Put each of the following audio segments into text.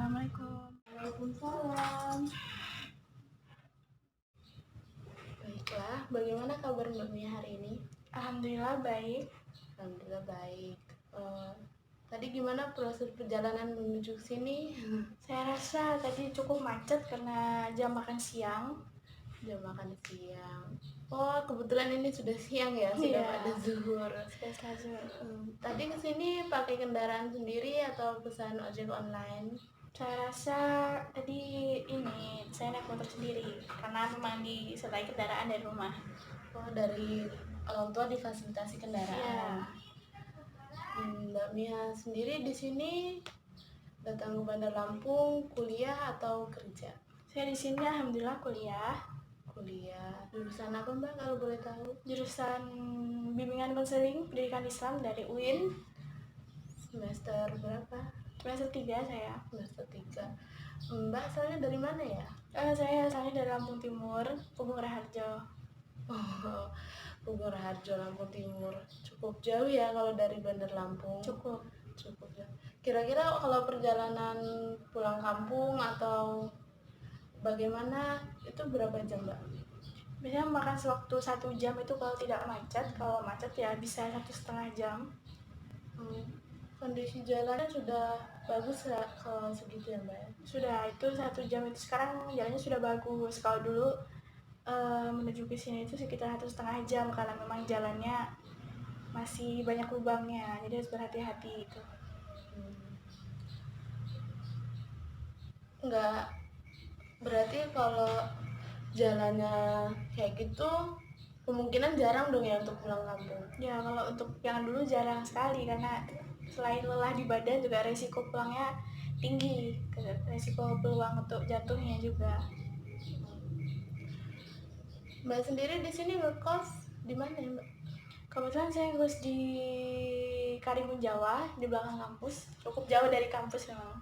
Assalamualaikum. Waalaikumsalam. Baiklah, bagaimana kabar Mbak Mia hari ini? Alhamdulillah baik. Alhamdulillah baik. Tadi gimana proses perjalanan menuju ke sini? Saya rasa tadi cukup macet karena jam makan siang. Jam makan siang. Oh, kebetulan ini sudah siang ya, sudah Iya. pada zuhur. Sudah selesai. Tadi kesini pakai kendaraan sendiri atau pesan ojek online? Saya rasa tadi ini saya naik motor sendiri karena memang disertai kendaraan dari rumah. Oh, dari orang tua difasilitasi Iya. kendaraan. Mbak Mia sendiri di sini datang ke Bandar Lampung kuliah atau kerja? Saya di sini alhamdulillah kuliah Kuliah. Jurusan apa Mbak kalau boleh tahu? jurusan bimbingan konseling pendidikan Islam dari UIN. Semester berapa? Semester 3 saya. Semester 3. Mbak asalnya dari mana ya? Saya asalnya dari Lampung Timur, Punggung Raharjo. Oh, Bogor Harjo, Lampung Timur. Cukup jauh ya kalau dari Bandar Lampung. Cukup. Cukup jauh. Kira-kira kalau perjalanan pulang kampung atau bagaimana itu berapa jam Mbak? Biasanya makan sewaktu 1 jam itu kalau tidak macet. Kalau macet ya bisa 1,5 jam. Kondisi jalannya sudah bagus ya kalau segitu ya Mbak ya? Sudah itu 1 jam itu sekarang jalannya sudah bagus. Kalau dulu menuju ke sini itu sekitar 1,5 jam karena memang jalannya masih banyak lubangnya, jadi harus berhati-hati itu. Enggak, berarti kalau jalannya kayak gitu kemungkinan jarang dong ya untuk pulang kampung. Ya kalau untuk yang dulu jarang sekali karena selain lelah di badan juga resiko pulangnya tinggi, resiko peluang untuk jatuhnya juga. Mbak sendiri di sini ngekos di mana ya Mbak? Kebetulan saya ngekos di Karimun Jawa di belakang kampus, cukup jauh dari kampus memang.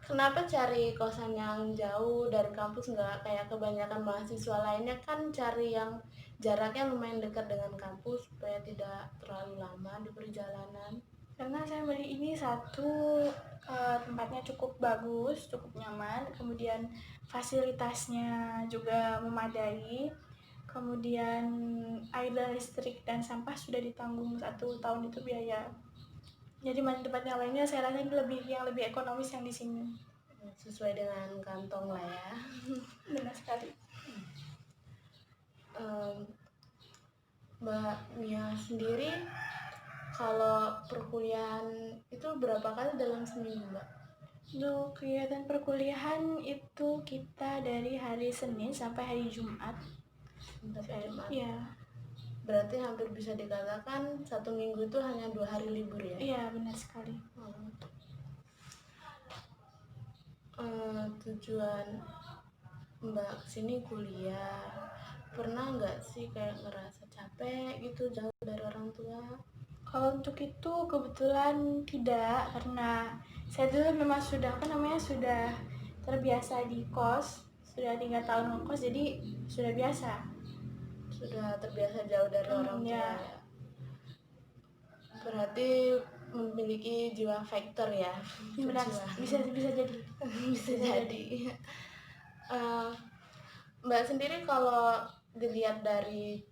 Kenapa cari kosan yang jauh dari kampus, nggak kayak kebanyakan mahasiswa lainnya kan cari yang jaraknya lumayan dekat dengan kampus supaya tidak terlalu lama di perjalanan? Karena saya beli ini satu, tempatnya cukup bagus, cukup nyaman, kemudian fasilitasnya juga memadai, kemudian air dan listrik dan sampah sudah ditanggung 1 tahun itu biaya. Jadi tempat yang lainnya saya rasa ini yang lebih ekonomis yang di sini. Sesuai dengan kantong lah ya. Benar sekali. Mbak Mia sendiri kalau perkuliahan itu berapa kali dalam seminggu Mbak? Untuk kegiatan perkuliahan itu kita dari hari Senin sampai hari Jumat. Sampai Jumat. Iya. Berarti hampir bisa dikatakan 1 minggu itu hanya 2 hari libur ya? Iya, benar sekali. Tujuan Mbak kesini kuliah, pernah nggak sih kayak ngerasa capek gitu jauh dari orang tua? Kalau untuk itu kebetulan tidak, karena saya dulu memang sudah sudah terbiasa di kos, sudah 3 tahun ngekos, jadi sudah biasa. Sudah terbiasa jauh dari orang tua Ya. ya. Berarti memiliki jiwa fighter ya. Benar, bisa jadi. Bisa jadi. Mbak sendiri kalau dilihat dari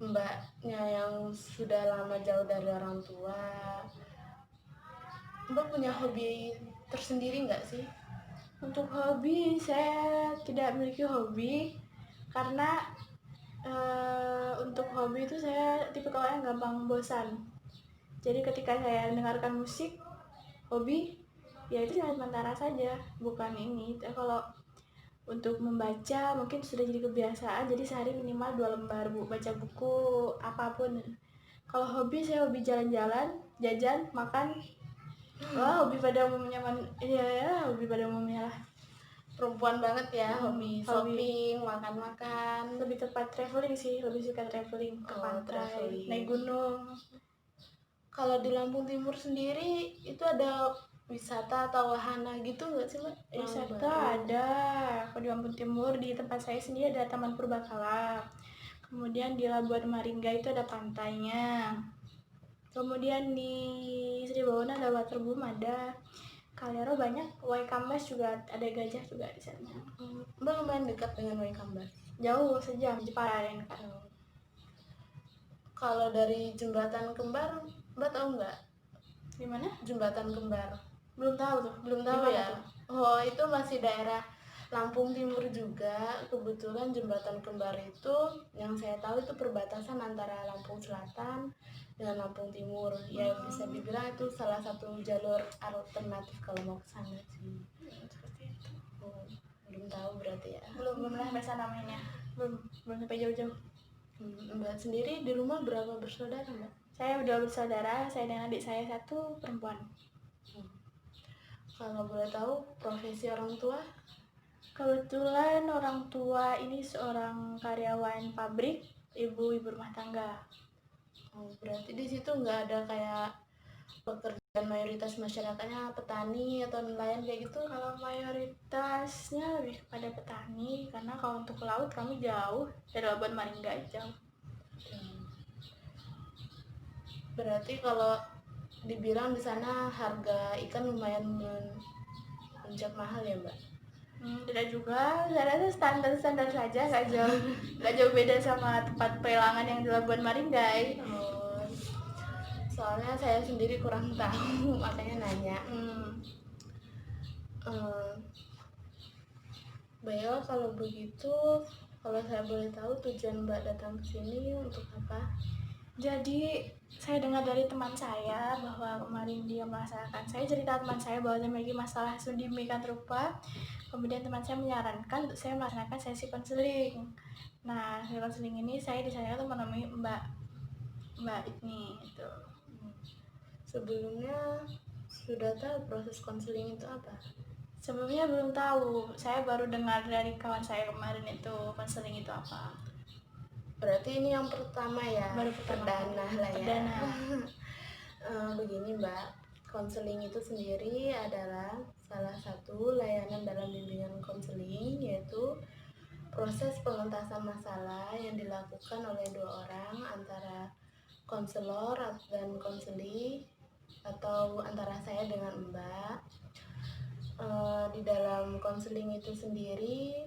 Mbaknya yang sudah lama jauh dari orang tua, Mbak punya hobi tersendiri nggak sih? Untuk hobi saya tidak memiliki hobi karena untuk hobi itu saya tipikal yang gampang bosan. Jadi ketika saya mendengarkan musik, hobi ya itu cuma sementara saja, bukan ini. Kalau untuk membaca mungkin sudah jadi kebiasaan, jadi sehari minimal 2 lembar baca buku apapun. Kalau hobi saya hobi jalan-jalan, jajan, makan. Wah, hobi pada umumnya hobi pada umumnya lah. Perempuan banget ya, hobi shopping, makan-makan. Lebih tepat traveling sih, lebih suka traveling ke pantai, naik gunung. Kalau di Lampung Timur sendiri itu ada wisata atau wahana gitu nggak sih Mbak? Wisata ada. Kalau di Lampung Timur di tempat saya sendiri ada Taman Purbakala. Kemudian di Labuan Maringga itu ada pantainya. Kemudian di Sri Bawana ada waterboom ada. Kalero banyak, Waikambas juga ada gajah juga di sana. Mbak lumayan dekat dengan Waikambas. Jauh sejam Jepara yang dekat. Kalau dari Jembatan Kembar, Mbak tahu nggak? Di mana? Jembatan Kembar. Belum tahu tuh. Belum tahu Dimana ya? tuh? Oh, itu masih daerah Lampung Timur juga. Kebetulan Jembatan Kembar itu yang saya tahu itu perbatasan antara Lampung Selatan dengan Lampung Timur. Ya bisa dibilang itu salah satu jalur alternatif kalau mau ke sana sih. Seperti itu. Oh, belum tahu berarti ya. Belum pernah sampai sana mainnya. Belum sampai jauh-jauh. Mbak sendiri di rumah berapa bersaudara, Mbak? Saya udah bersaudara, saya dan adik saya satu perempuan. Kalau boleh tahu profesi orang tua? Kebetulan orang tua ini seorang karyawan pabrik, ibu rumah tangga. Oh, berarti di situ nggak ada kayak pekerjaan mayoritas masyarakatnya petani atau nelayan kayak gitu? Kalau mayoritasnya lebih kepada petani, karena kalau untuk laut kami jauh dari Labuan Maringga jauh. Berarti kalau dibilang di sana harga ikan lumayan menjak mahal ya, Mbak? Tidak juga, saya rasa standar saja, nggak jauh beda sama tempat pelelangan yang di Labuan Maringga. Oh, soalnya saya sendiri kurang tahu makanya nanya. Baiklah, kalau begitu, kalau saya boleh tahu tujuan Mbak datang ke sini untuk apa? Jadi saya dengar dari teman saya bahwa kemarin dia merasakan, saya cerita teman saya bahwa dia memiliki masalah sendi mikantropa. Kemudian teman saya menyarankan untuk saya melaksanakan sesi konseling. Nah, sesi konseling ini saya disarankan untuk menemui Mbak ini itu. Sebelumnya sudah tahu proses konseling itu apa? Sebelumnya belum tahu, saya baru dengar dari kawan saya kemarin itu konseling itu apa. Berarti ini yang pertama ya? Baru pertama. Perdana lah ya. Perdana. Begini Mbak, konseling itu sendiri adalah salah satu layanan dalam bimbingan konseling, yaitu proses pengentasan masalah yang dilakukan oleh dua orang antara konselor dan konseli atau antara saya dengan Mbak. Di dalam konseling itu sendiri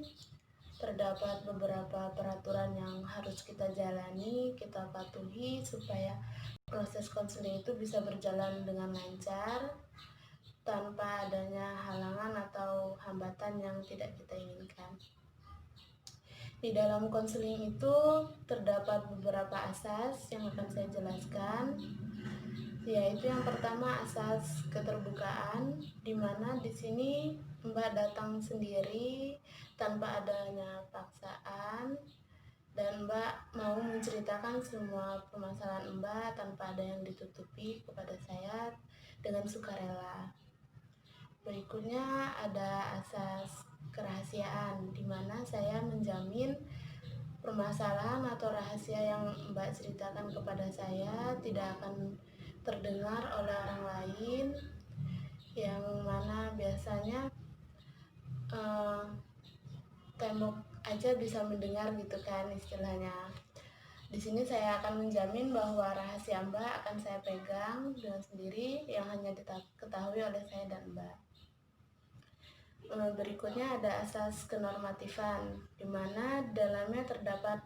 terdapat beberapa peraturan yang harus kita jalani, kita patuhi supaya proses konseling itu bisa berjalan dengan lancar tanpa adanya halangan atau hambatan yang tidak kita inginkan. Di dalam konseling itu terdapat beberapa asas yang akan saya jelaskan, yaitu yang pertama asas keterbukaan, di mana di sini Mbak datang sendiri tanpa adanya paksaan dan Mbak mau menceritakan semua permasalahan Mbak tanpa ada yang ditutupi kepada saya dengan sukarela. Berikutnya ada asas kerahasiaan, di mana saya menjamin permasalahan atau rahasia yang Mbak ceritakan kepada saya tidak akan terdengar oleh orang lain, yang mana biasanya tembok aja bisa mendengar gitu kan istilahnya. Di sini saya akan menjamin bahwa rahasia Mbak akan saya pegang dengan sendiri yang hanya diketahui oleh saya dan Mbak. Berikutnya ada asas kenormatifan, di mana dalamnya terdapat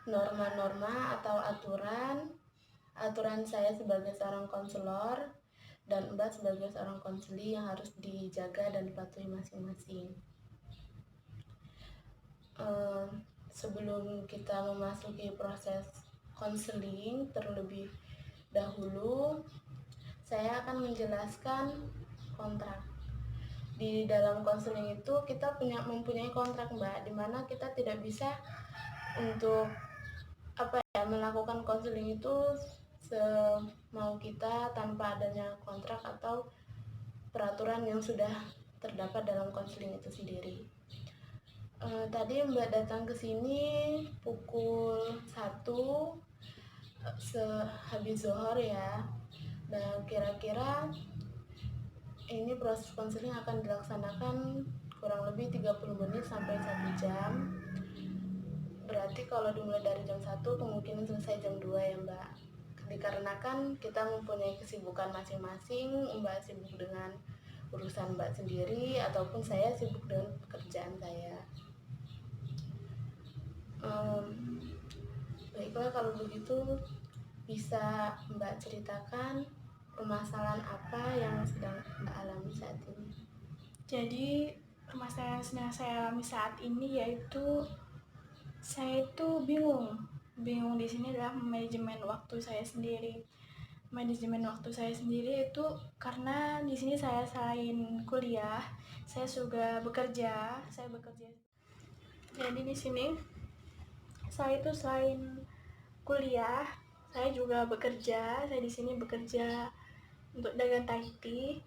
norma-norma atau aturan saya sebagai seorang konselor dan Mbak sebagai seorang konseli yang harus dijaga dan dipatuhi masing-masing. Sebelum kita memasuki proses konseling terlebih dahulu, saya akan menjelaskan kontrak. Di dalam konseling itu kita mempunyai kontrak Mbak, dimana kita tidak bisa untuk melakukan konseling itu semau kita tanpa adanya kontrak atau peraturan yang sudah terdapat dalam konseling itu sendiri. Tadi Mbak datang ke sini pukul 1 sehabis zuhur ya. Dan kira-kira ini proses konseling akan dilaksanakan kurang lebih 30 menit sampai 1 jam. Berarti kalau dimulai dari jam 1 kemungkinan selesai jam 2 ya Mbak. Dikarenakan kita mempunyai kesibukan masing-masing, Mbak sibuk dengan urusan Mbak sendiri ataupun saya sibuk dengan pekerjaan saya. Baiklah, kalau begitu bisa Mbak ceritakan permasalahan apa yang sedang Mbak alami saat ini? Jadi permasalahan yang sedang saya alami saat ini yaitu saya itu bingung di sini adalah manajemen waktu saya sendiri. Manajemen waktu saya sendiri itu karena di sini saya selain kuliah, saya juga bekerja, Jadi di sini saya itu selain kuliah, saya juga bekerja. Saya di sini bekerja untuk dagang Thai.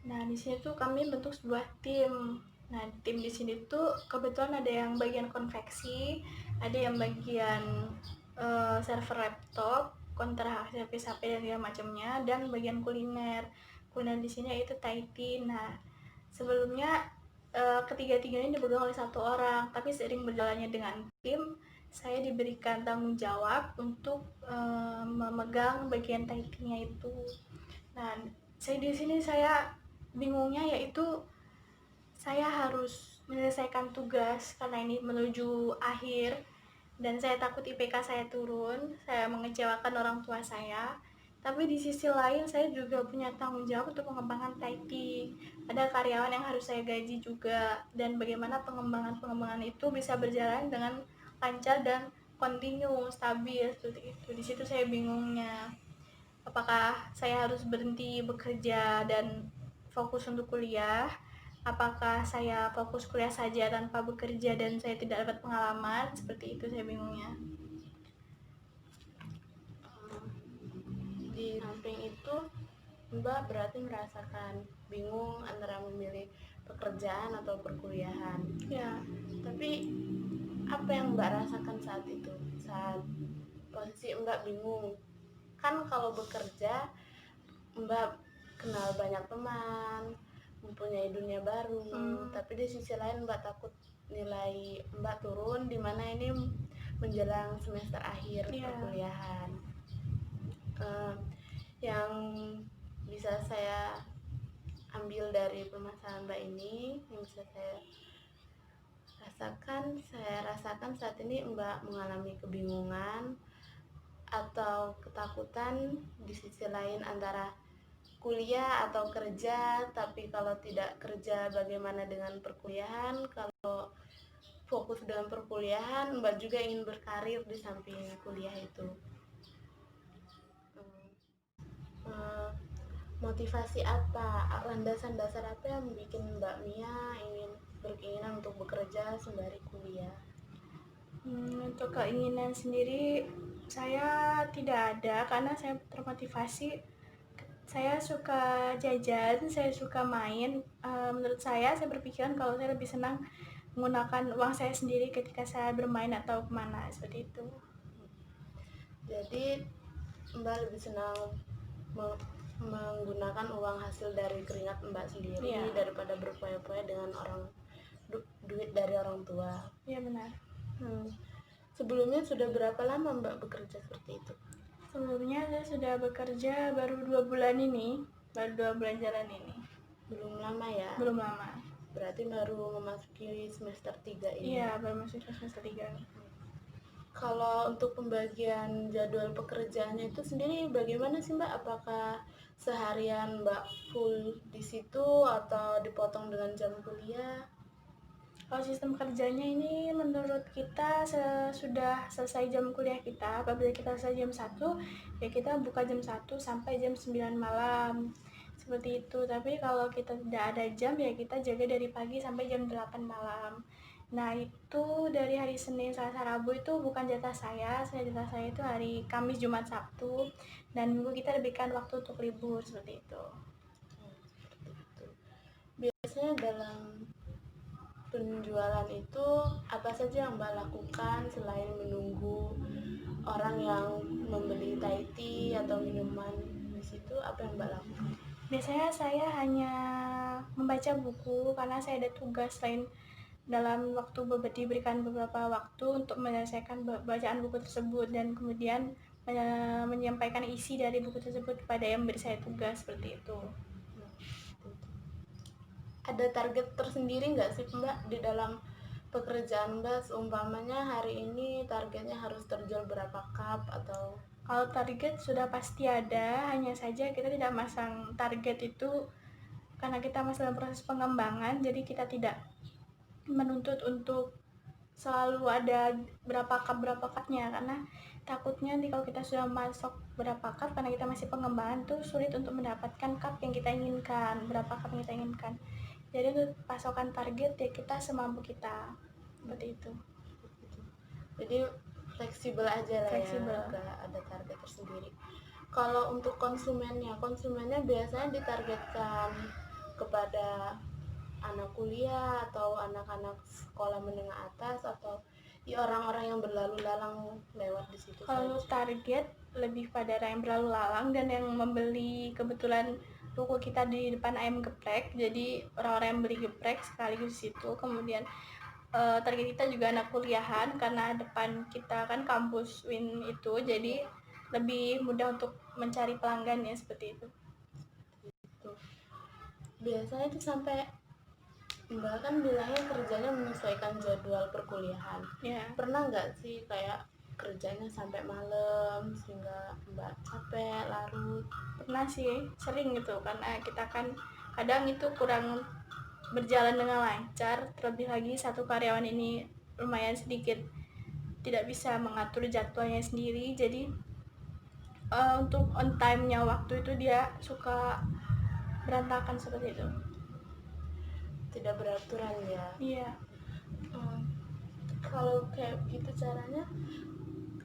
Nah, di sini tuh kami bentuk sebuah tim. Nah, tim di sini tuh kebetulan ada yang bagian konveksi, ada yang bagian server laptop, kontra servis HP dan segala macamnya, dan bagian kuliner. Kuliner di sini itu Thai. Nah, sebelumnya ketiga-tiganya dipegang oleh satu orang, tapi seiring berjalannya dengan tim, saya diberikan tanggung jawab untuk memegang bagian Thai-nya itu. Nah, saya bingungnya yaitu saya harus menyelesaikan tugas karena ini menuju akhir dan saya takut IPK saya turun, saya mengecewakan orang tua saya. Tapi di sisi lain saya juga punya tanggung jawab untuk mengembangkan Taiti. Ada karyawan yang harus saya gaji juga dan bagaimana pengembangan itu bisa berjalan dengan lancar dan kontinu, stabil seperti itu. Di situ saya bingungnya. Apakah saya harus berhenti bekerja dan fokus untuk kuliah? Apakah saya fokus kuliah saja tanpa bekerja dan saya tidak dapat pengalaman? Seperti itu saya bingungnya. Di samping itu Mbak berarti merasakan bingung antara memilih pekerjaan atau perkuliahan. Ya, Tapi apa yang Mbak rasakan saat itu? Saat posisi Mbak bingung. Kan kalau bekerja Mbak kenal banyak teman, mempunyai dunia baru, tapi di sisi lain Mbak takut nilai Mbak turun di mana ini menjelang semester akhir perkuliahan. Yang bisa saya ambil dari permasalahan Mbak ini, yang bisa saya rasakan saat ini Mbak mengalami kebingungan atau ketakutan di sisi lain antara kuliah atau kerja. Tapi kalau tidak kerja bagaimana dengan perkuliahan? Kalau fokus dengan perkuliahan, Mbak juga ingin berkarir di samping kuliah itu. Motivasi apa, landasan dasar apa yang bikin Mbak Mia ingin berkeinginan untuk bekerja sembari kuliah? Untuk keinginan sendiri saya tidak ada karena saya termotivasi. Saya suka jajan, saya suka main. Menurut saya berpikiran kalau saya lebih senang menggunakan uang saya sendiri ketika saya bermain atau kemana, seperti itu. Jadi Mbak lebih senang menggunakan uang hasil dari keringat Mbak sendiri daripada berfoya-foya dengan duit dari orang tua. Iya, benar. Sebelumnya sudah berapa lama Mbak bekerja seperti itu? Sebelumnya saya sudah bekerja baru 2 bulan jalan ini. Belum lama ya? Belum lama. Berarti baru memasuki semester 3 ini? Iya, baru masuk semester 3. Kalau untuk pembagian jadwal pekerjaannya itu sendiri bagaimana sih Mbak? Apakah seharian Mbak full di situ atau dipotong dengan jam kuliah? Kalau sistem kerjanya ini menurut kita sudah selesai jam kuliah kita, apabila kita selesai jam 1, ya kita buka jam 1 sampai jam 9 malam. Seperti itu. Tapi kalau kita tidak ada jam, ya kita jaga dari pagi sampai jam 8 malam. Nah, itu dari hari Senin, Selasa, Rabu itu bukan jatah saya. Jatah saya itu hari Kamis, Jumat, Sabtu. Dan Minggu kita lebihkan waktu untuk libur, seperti itu. Biasanya dalam penjualan itu apa saja yang Mbak lakukan selain menunggu orang yang membeli Thai tea atau minuman di situ? Apa yang Mbak lakukan? Biasanya saya hanya membaca buku karena saya ada tugas lain dalam waktu diberikan beberapa waktu untuk menyelesaikan bacaan buku tersebut dan kemudian menyampaikan isi dari buku tersebut kepada yang beri saya tugas, seperti itu. ada target tersendiri nggak sih Mbak di dalam pekerjaan Mbak? Seumpamanya hari ini targetnya harus terjual berapa cup atau? Kalau target sudah pasti ada, hanya saja kita tidak masang target itu karena kita masih dalam proses pengembangan, jadi kita tidak menuntut untuk selalu ada berapa cupnya, karena takutnya nanti kalau kita sudah masuk berapa cup, karena kita masih pengembangan tuh sulit untuk mendapatkan cup yang kita inginkan, berapa cup yang kita inginkan. Jadi untuk pasokan target ya kita semampu kita, seperti itu. Jadi fleksibel aja lah Fleksibel. ya, nggak ada target tersendiri. Kalau untuk konsumennya biasanya ditargetkan kepada anak kuliah atau anak-anak sekolah menengah atas atau ya orang-orang yang berlalu lalang lewat di situ Kalau saja. target lebih pada orang yang berlalu lalang dan yang membeli, kebetulan ruko kita di depan ayam geprek, jadi orang-orang yang beli geprek sekaligus situ. Kemudian target kita juga anak kuliahan karena depan kita kan kampus Win itu, jadi lebih mudah untuk mencari pelanggannya seperti itu. Biasanya itu sampai Mbak kan bilangnya kerjanya menyesuaikan jadwal perkuliahan. Ya. Pernah nggak sih kayak kerjanya sampai malam sehingga Mbak capek, larut? Pernah sih, sering gitu, karena kita kan kadang itu kurang berjalan dengan lancar, terlebih lagi satu karyawan ini lumayan sedikit tidak bisa mengatur jadwalnya sendiri, jadi untuk on time-nya waktu itu dia suka berantakan seperti itu. Tidak beraturan ya. Iya. Kalau kayak gitu caranya,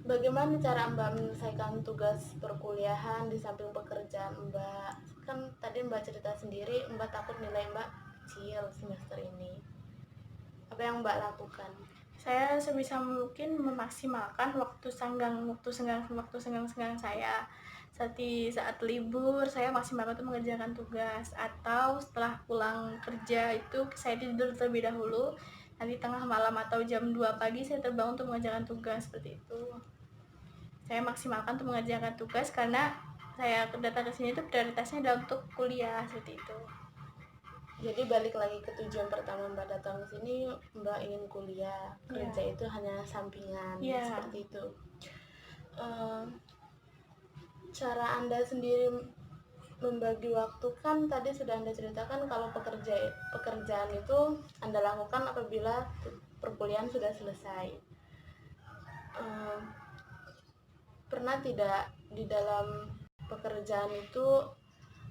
bagaimana cara Mbak menyelesaikan tugas perkuliahan di samping pekerjaan Mbak? Kan tadi Mbak cerita sendiri, Mbak takut nilai Mbak kecil semester ini. Apa yang Mbak lakukan? Saya sebisa mungkin memaksimalkan waktu senggang saya. Saat libur saya maksimalkan untuk mengerjakan tugas, atau setelah pulang kerja itu saya tidur terlebih dahulu, nanti tengah malam atau jam 2 pagi saya terbangun untuk mengerjakan tugas, seperti itu. Saya maksimalkan untuk mengerjakan tugas karena saya datang ke sini itu prioritasnya adalah untuk kuliah, seperti itu. Jadi balik lagi ke tujuan pertama Mbak datang ke sini, Mbak ingin kuliah, kerja itu hanya sampingan, seperti itu. Cara Anda sendiri membagi waktu kan tadi sudah Anda ceritakan kalau pekerjaan itu Anda lakukan apabila perkuliahan sudah selesai. Pernah tidak di dalam pekerjaan itu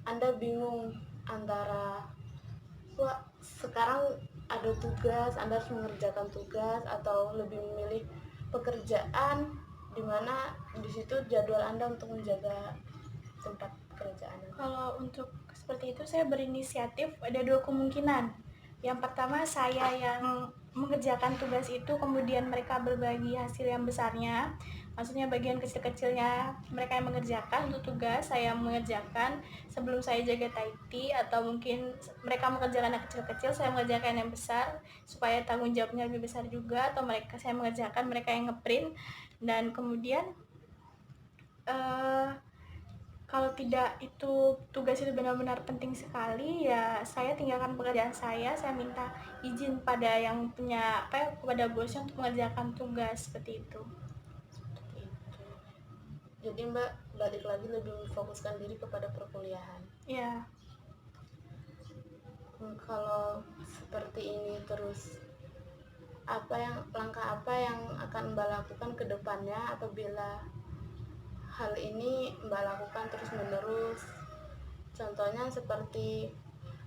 Anda bingung antara wah sekarang ada tugas, Anda harus mengerjakan tugas, atau lebih memilih pekerjaan di mana di situ jadwal Anda untuk menjaga tempat pekerjaan? Kalau untuk seperti itu saya berinisiatif, ada dua kemungkinan. Yang pertama saya yang mengerjakan tugas itu, kemudian mereka berbagi hasil yang besarnya, maksudnya bagian kecil-kecilnya mereka yang mengerjakan untuk tugas, saya mengerjakan sebelum saya jaga Taiti, atau mungkin mereka mengerjakan yang kecil-kecil, saya mengerjakan yang besar supaya tanggung jawabnya lebih besar juga, atau saya mengerjakan, mereka yang ngeprint. Dan kemudian kalau tidak itu tugas itu benar-benar penting sekali, ya saya tinggalkan pekerjaan saya minta izin pada yang punya kepada bosnya untuk mengerjakan tugas, seperti itu. Jadi Mbak balik lagi lebih memfokuskan diri kepada perkuliahan. Iya. Kalau seperti ini terus, langkah apa yang akan Mbak lakukan ke depannya apabila hal ini Mbak lakukan terus menerus? Contohnya seperti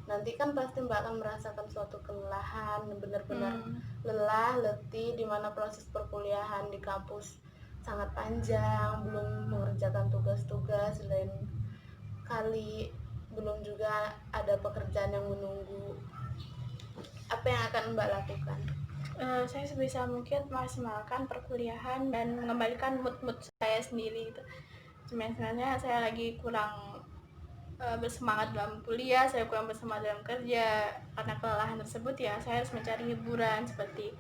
nanti kan pasti Mbak akan merasakan suatu kelelahan, benar-benar lelah, letih, di mana proses perkuliahan di kampus sangat panjang, belum mengerjakan tugas-tugas, lain kali belum juga ada pekerjaan yang menunggu. Apa yang akan Mbak lakukan? Saya sebisa mungkin maksimalkan perkuliahan dan mengembalikan mood saya sendiri gitu. Sebenarnya saya lagi kurang bersemangat dalam kuliah, saya kurang bersemangat dalam kerja, karena kelelahan tersebut ya saya harus mencari hiburan seperti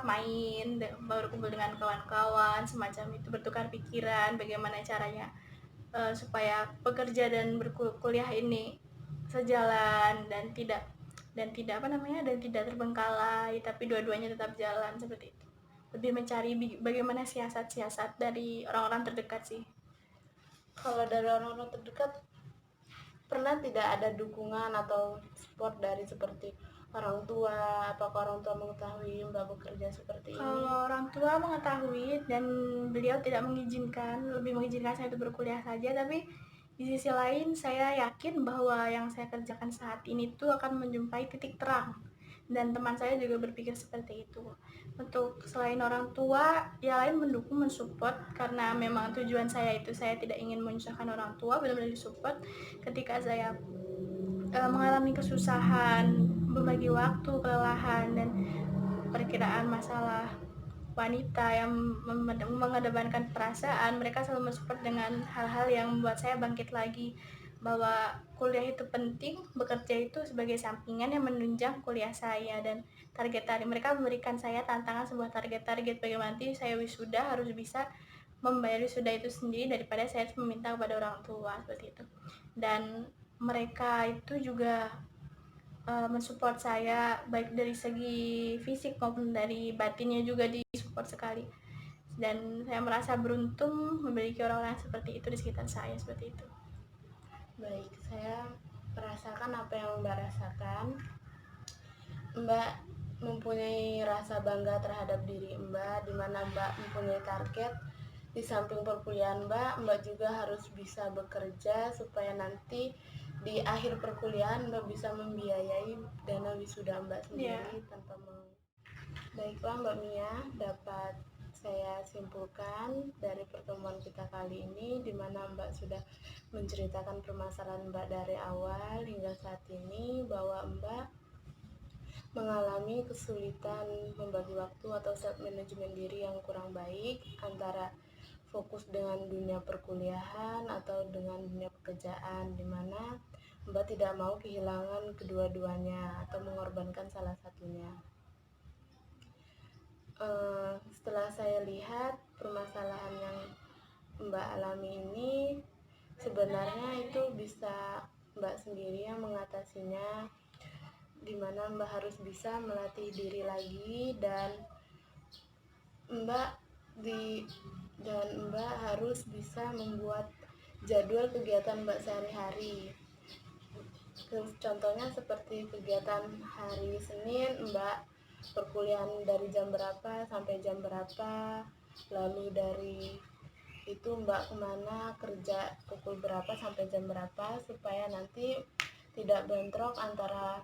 main, berkumpul dengan kawan-kawan, semacam itu, bertukar pikiran bagaimana caranya supaya bekerja dan berkuliah ini sejalan dan tidak dan tidak dan tidak terbengkalai, tapi dua-duanya tetap jalan seperti itu. Lebih mencari bagaimana siasat-siasat dari orang-orang terdekat sih. Kalau dari orang-orang terdekat, pernah tidak ada dukungan atau support dari seperti orang tua? Apakah orang tua mengetahui Mbak bekerja seperti ini? Kalau orang tua mengetahui dan beliau tidak mengizinkan, lebih mengizinkan saya itu berkuliah saja, tapi di sisi lain saya yakin bahwa yang saya kerjakan saat ini tuh akan menjumpai titik terang, dan teman saya juga berpikir seperti itu. Untuk selain orang tua, yang lain mendukung, mensupport, karena memang tujuan saya itu saya tidak ingin menyusahkan orang tua, benar-benar disupport ketika saya mengalami kesusahan, berbagi waktu, kelelahan, dan perkiraan masalah wanita yang mengedepankan perasaan. Mereka selalu mensupport dengan hal-hal yang membuat saya bangkit lagi, bahwa kuliah itu penting, bekerja itu sebagai sampingan yang menunjang kuliah saya, dan target-target mereka memberikan saya tantangan, sebuah target-target bagaimana nanti saya wisuda harus bisa membayar wisuda itu sendiri daripada saya harus meminta kepada orang tua seperti itu. Dan mereka itu juga mensupport saya baik dari segi fisik maupun dari batinnya juga disupport sekali, dan saya merasa beruntung memiliki orang-orang seperti itu di sekitar saya seperti itu. Baik, saya merasakan apa yang Mbak rasakan. Mbak mempunyai rasa bangga terhadap diri Mbak, di mana Mbak mempunyai target. Di samping perkuliahan Mbak juga harus bisa bekerja supaya nanti di akhir perkuliahan Mbak bisa membiayai dana wisuda Mbak sendiri tanpa mau. Baiklah Mbak Mia, dapat saya simpulkan dari pertemuan kita kali ini, di mana Mbak sudah menceritakan permasalahan Mbak dari awal hingga saat ini, bahwa Mbak mengalami kesulitan membagi waktu atau self management diri yang kurang baik antara fokus dengan dunia perkuliahan atau dengan dunia pekerjaan, di mana Mbak tidak mau kehilangan kedua-duanya atau mengorbankan salah satunya. Setelah saya lihat permasalahan yang Mbak alami ini, sebenarnya itu bisa Mbak sendiri yang mengatasinya, di mana Mbak harus bisa melatih diri lagi, dan Mbak harus bisa membuat jadwal kegiatan Mbak sehari-hari. Contohnya seperti kegiatan hari Senin, Mbak perkuliahan dari jam berapa sampai jam berapa, lalu dari itu Mbak kemana, kerja pukul berapa sampai jam berapa, supaya nanti tidak bentrok antara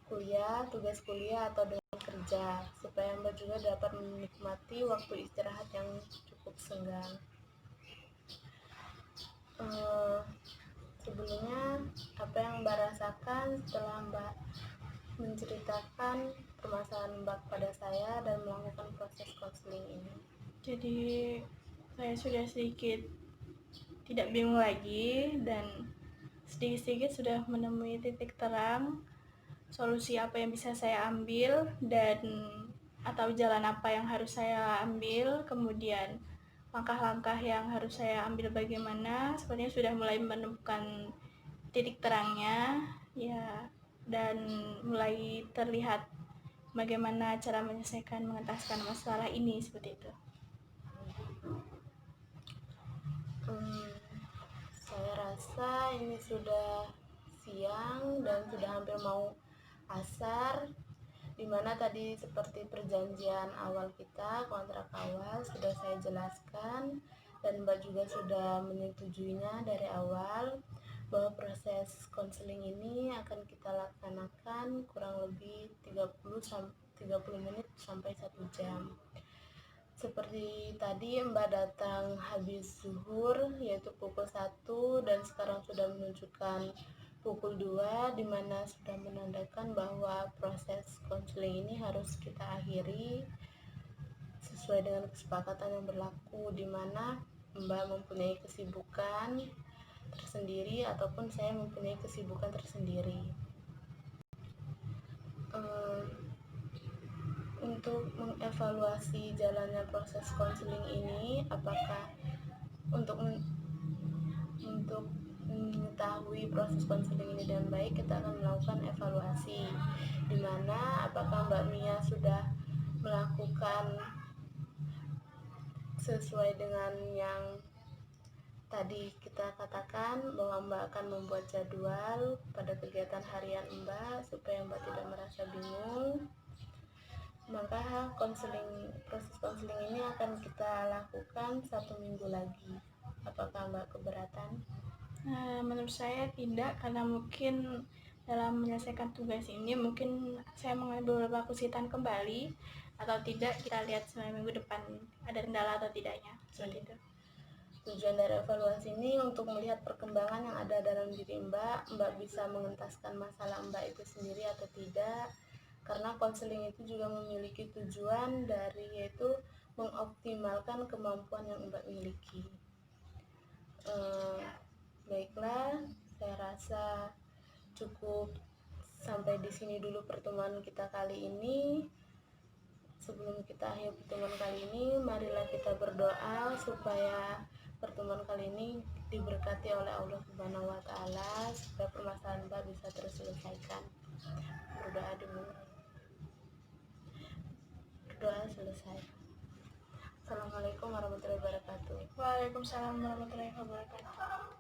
kuliah, tugas kuliah atau dengan kerja, supaya Mbak juga dapat menikmati waktu istirahat yang cukup senggang. Sebelumnya, apa yang Mbak rasakan setelah Mbak menceritakan permasalahan Mbak pada saya dan melakukan proses konseling ini? Jadi saya sudah sedikit tidak bingung lagi, dan sedikit-sedikit sudah menemui titik terang solusi apa yang bisa saya ambil, dan atau jalan apa yang harus saya ambil, kemudian langkah-langkah yang harus saya ambil bagaimana. Sepertinya sudah mulai menemukan titik terangnya ya, dan mulai terlihat bagaimana cara menyelesaikan, mengentaskan masalah ini seperti itu. Saya rasa ini sudah siang dan sudah hampir mau asar, dimana tadi seperti perjanjian awal kita, kontrak awal sudah saya jelaskan, dan Mbak juga sudah menyetujuinya dari awal, bahwa proses konseling ini akan kita laksanakan kurang lebih 30 menit sampai 1 jam. Seperti tadi Mbak datang habis zuhur, yaitu pukul 1, dan sekarang sudah menunjukkan pukul 2, di mana sudah menandakan bahwa proses konseling ini harus kita akhiri sesuai dengan kesepakatan yang berlaku, di mana Mbak mempunyai kesibukan tersendiri ataupun saya mempunyai kesibukan tersendiri. Untuk mengevaluasi jalannya proses konseling ini, apakah untuk mengetahui proses konseling ini dengan baik, kita akan melakukan evaluasi, di mana apakah Mbak Mia sudah melakukan sesuai dengan yang tadi kita katakan, bahwa Mbak akan membuat jadwal pada kegiatan harian Mbak supaya Mbak tidak merasa bingung. Maka proses konseling ini akan kita lakukan 1 minggu lagi. Apakah Mbak keberatan? Nah, menurut saya tidak, karena mungkin dalam menyelesaikan tugas ini mungkin saya mengambil beberapa kesulitan kembali, atau tidak kita lihat 9 minggu depan ada kendala atau tidaknya, seperti itu. Tujuan dari evaluasi ini untuk melihat perkembangan yang ada dalam diri Mbak bisa mengentaskan masalah Mbak itu sendiri atau tidak, karena konseling itu juga memiliki tujuan dari yaitu mengoptimalkan kemampuan yang Mbak miliki. Baiklah, saya rasa cukup sampai di sini dulu pertemuan kita kali ini. Sebelum kita akhir pertemuan kali ini, marilah kita berdoa supaya pertemuan kali ini diberkati oleh Allah Subhanahu wa taala, supaya permasalahan Mbak bisa terselesaikan. Berdoa dulu. Berdoa selesai. Assalamualaikum warahmatullahi wabarakatuh. Waalaikumsalam warahmatullahi wabarakatuh.